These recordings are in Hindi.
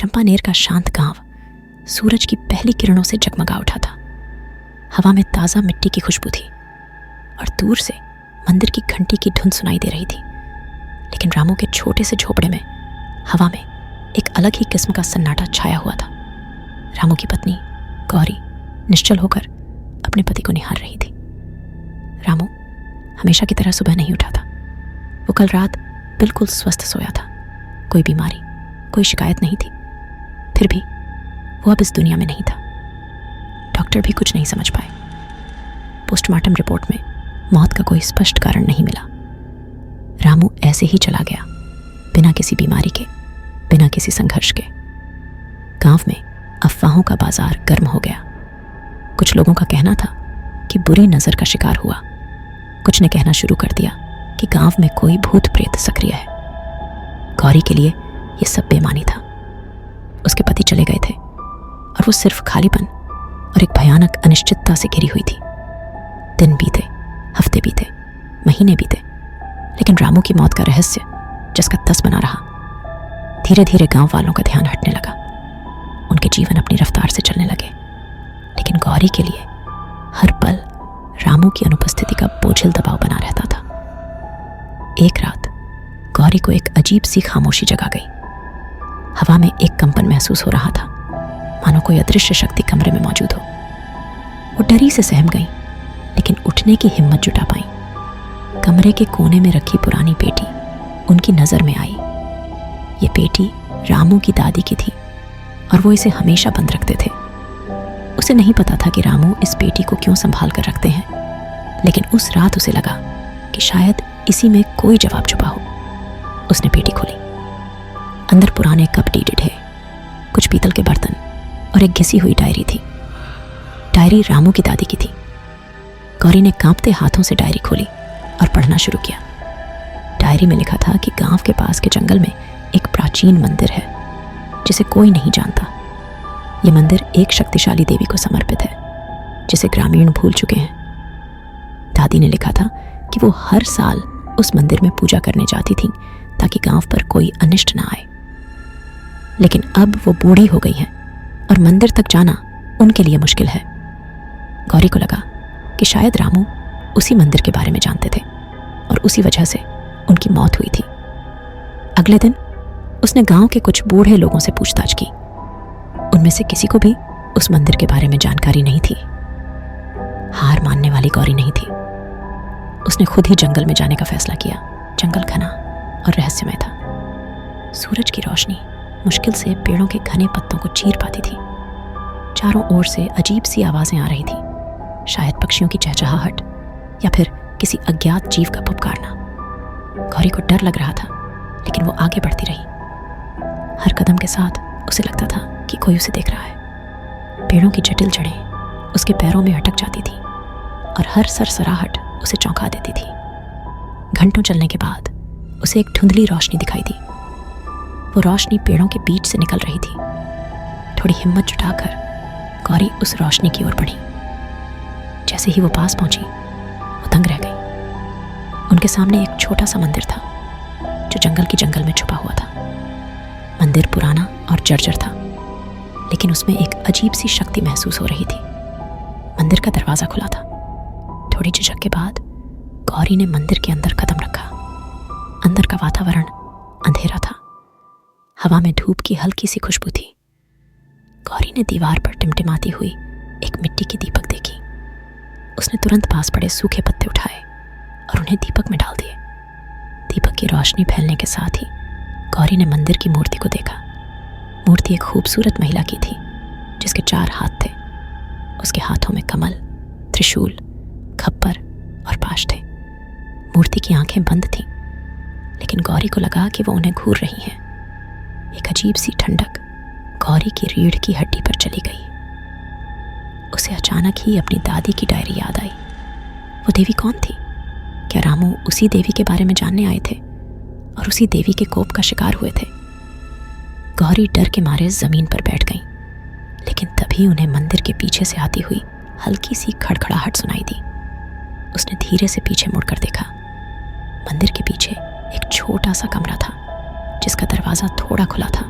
चंपानेर का शांत गांव सूरज की पहली किरणों से जगमगा उठा था। हवा में ताज़ा मिट्टी की खुशबू थी और दूर से मंदिर की घंटी की धुन सुनाई दे रही थी। लेकिन रामू के छोटे से झोपड़े में हवा में एक अलग ही किस्म का सन्नाटा छाया हुआ था। रामू की पत्नी गौरी निश्चल होकर अपने पति को निहार रही थी। रामू हमेशा की तरह सुबह नहीं उठा था। वो कल रात बिल्कुल स्वस्थ सोया था। कोई बीमारी, कोई शिकायत नहीं थी। फिर भी वो अब इस दुनिया में नहीं था। डॉक्टर भी कुछ नहीं समझ पाए। पोस्टमार्टम रिपोर्ट में मौत का कोई स्पष्ट कारण नहीं मिला। रामू ऐसे ही चला गया, बिना किसी बीमारी के, बिना किसी संघर्ष के। गांव में अफवाहों का बाजार गर्म हो गया। कुछ लोगों का कहना था कि बुरी नजर का शिकार हुआ। कुछ ने कहना शुरू कर दिया कि गांव में कोई भूत प्रेत सक्रिय है। गौरी के लिए यह सब बेमानी था। उसके पति चले गए थे और वो सिर्फ खालीपन और एक भयानक अनिश्चितता से घिरी हुई थी। दिन बीते, हफ्ते बीते, महीने बीते, लेकिन रामू की मौत का रहस्य जिसका तस बना रहा। धीरे धीरे गांव वालों का ध्यान हटने लगा। उनके जीवन अपनी रफ्तार से चलने लगे। लेकिन गौरी के लिए हर पल रामू की अनुपस्थिति का बोझिल दबाव बना रहता था। एक रात गौरी को एक अजीब सी खामोशी जगा गई। हवा में एक कंपन महसूस हो रहा था, मानो कोई अदृश्य शक्ति कमरे में मौजूद हो। वो डरी से सहम गई, लेकिन उठने की हिम्मत जुटा पाई। कमरे के कोने में रखी पुरानी पेटी उनकी नजर में आई। ये पेटी रामू की दादी की थी और वो इसे हमेशा बंद रखते थे। उसे नहीं पता था कि रामू इस पेटी को क्यों संभाल कर रखते हैं, लेकिन उस रात उसे लगा कि शायद इसी में कोई जवाब छुपा हो। उसने पेटी खोली। अंदर पुराने कप डीडे थे, कुछ पीतल के बर्तन और एक घिसी हुई डायरी थी। डायरी रामू की दादी की थी। गौरी ने कांपते हाथों से डायरी खोली और पढ़ना शुरू किया। डायरी में लिखा था कि गांव के पास के जंगल में एक प्राचीन मंदिर है जिसे कोई नहीं जानता। यह मंदिर एक शक्तिशाली देवी को समर्पित है जिसे ग्रामीण भूल चुके हैं। दादी ने लिखा था कि वो हर साल उस मंदिर में पूजा करने जाती थीं ताकि गांव पर कोई अनिष्ट ना आए। लेकिन अब वो बूढ़ी हो गई हैं और मंदिर तक जाना उनके लिए मुश्किल है। गौरी को लगा कि शायद रामू उसी मंदिर के बारे में जानते थे और उसी वजह से उनकी मौत हुई थी। अगले दिन उसने गांव के कुछ बूढ़े लोगों से पूछताछ की। उनमें से किसी को भी उस मंदिर के बारे में जानकारी नहीं थी। हार मानने वाली गौरी नहीं थी। उसने खुद ही जंगल में जाने का फैसला किया। जंगल घना और रहस्यमय था। सूरज की रोशनी मुश्किल से पेड़ों के घने पत्तों को चीर पाती थी। चारों ओर से अजीब सी आवाजें आ रही थी, शायद पक्षियों की चहचहाहट या फिर किसी अज्ञात जीव का पुकारना। गौरी को डर लग रहा था, लेकिन वो आगे बढ़ती रही। हर कदम के साथ उसे लगता था कि कोई उसे देख रहा है। पेड़ों की जटिल जड़ें उसके पैरों में अटक जाती थी और हर सरसराहट उसे चौंका देती थी। घंटों चलने के बाद उसे एक धुंधली रोशनी दिखाई दी। वो रोशनी पेड़ों के बीच से निकल रही थी। थोड़ी हिम्मत जुटाकर गौरी उस रोशनी की ओर बढ़ी। जैसे ही वो पास पहुंची, वो दंग रह गई। उनके सामने एक छोटा सा मंदिर था जो जंगल में छुपा हुआ था। मंदिर पुराना और जर्जर था, लेकिन उसमें एक अजीब सी शक्ति महसूस हो रही थी। मंदिर का दरवाजा खुला था। थोड़ी झिझक के बाद गौरी ने मंदिर के अंदर कदम रखा। अंदर का वातावरण अंधेरा था। हवा में धूप की हल्की सी खुशबू थी। गौरी ने दीवार पर टिमटिमाती हुई एक मिट्टी की दीपक देखी। उसने तुरंत पास पड़े सूखे पत्ते उठाए और उन्हें दीपक में डाल दिए। दीपक की रोशनी फैलने के साथ ही गौरी ने मंदिर की मूर्ति को देखा। मूर्ति एक खूबसूरत महिला की थी जिसके 4 हाथ थे। उसके हाथों में कमल, त्रिशूल, खप्पर और पाश थे। मूर्ति की आंखें बंद थीं, लेकिन गौरी को लगा कि वो उन्हें घूर रही हैं। एक अजीब सी ठंडक गौरी की रीढ़ की हड्डी पर चली गई। उसे अचानक ही अपनी दादी की डायरी याद आई। वो देवी कौन थी? क्या रामू उसी देवी के बारे में जानने आए थे और उसी देवी के कोप का शिकार हुए थे? गौरी डर के मारे जमीन पर बैठ गईं, लेकिन तभी उन्हें मंदिर के पीछे से आती हुई हल्की सी खड़खड़ाहट सुनाई दी। उसने धीरे से पीछे मुड़कर देखा। मंदिर के पीछे एक छोटा सा कमरा था जिसका दरवाजा थोड़ा खुला था।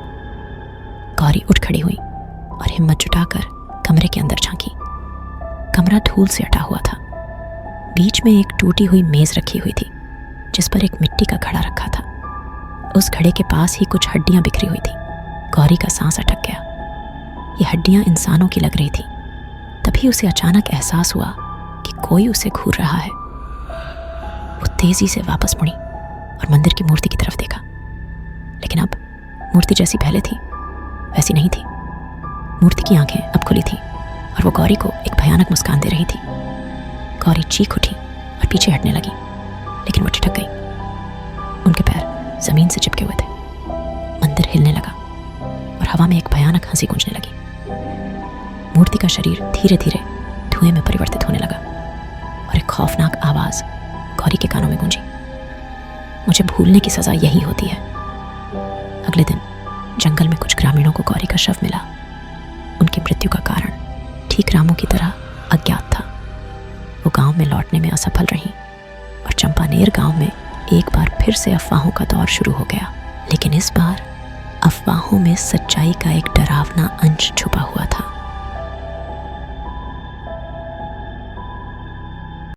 गौरी उठ खड़ी हुई और हिम्मत जुटाकर कमरे के अंदर झांकी। कमरा धूल से अटा हुआ था। बीच में एक टूटी हुई मेज रखी हुई थी जिस पर एक मिट्टी का घड़ा रखा था। उस घड़े के पास ही कुछ हड्डियां बिखरी हुई थी। गौरी का सांस अटक गया। ये हड्डियां इंसानों की लग रही थी। तभी उसे अचानक एहसास हुआ कि कोई उसे घूर रहा है। वो तेजी से वापस मुड़ी और मंदिर की मूर्ति की तरफ देखा, लेकिन अब मूर्ति जैसी पहले थी वैसी नहीं थी। मूर्ति की आंखें अब खुली थी और वो गौरी को एक भयानक मुस्कान दे रही थी। गौरी चीख उठी और पीछे हटने लगी, लेकिन वो ठिठक गई। उनके पैर जमीन से चिपके हुए थे। मंदिर हिलने लगा और हवा में एक भयानक हंसी गूंजने लगी। मूर्ति का शरीर धीरे धीरे धुएं में परिवर्तित होने लगा और एक खौफनाक आवाज गौरी के कानों में गूंजी, मुझे भूलने की सजा यही होती है। अगले दिन जंगल में कुछ ग्रामीणों को गौरी का शव मिला। उनकी मृत्यु का कारण ठीक रामू की तरह अज्ञात था। वो गांव में लौटने में असफल रहीं और चंपानेर गांव में एक बार फिर से अफवाहों का दौर शुरू हो गया। लेकिन इस बार अफवाहों में सच्चाई का एक डरावना अंश छुपा हुआ था।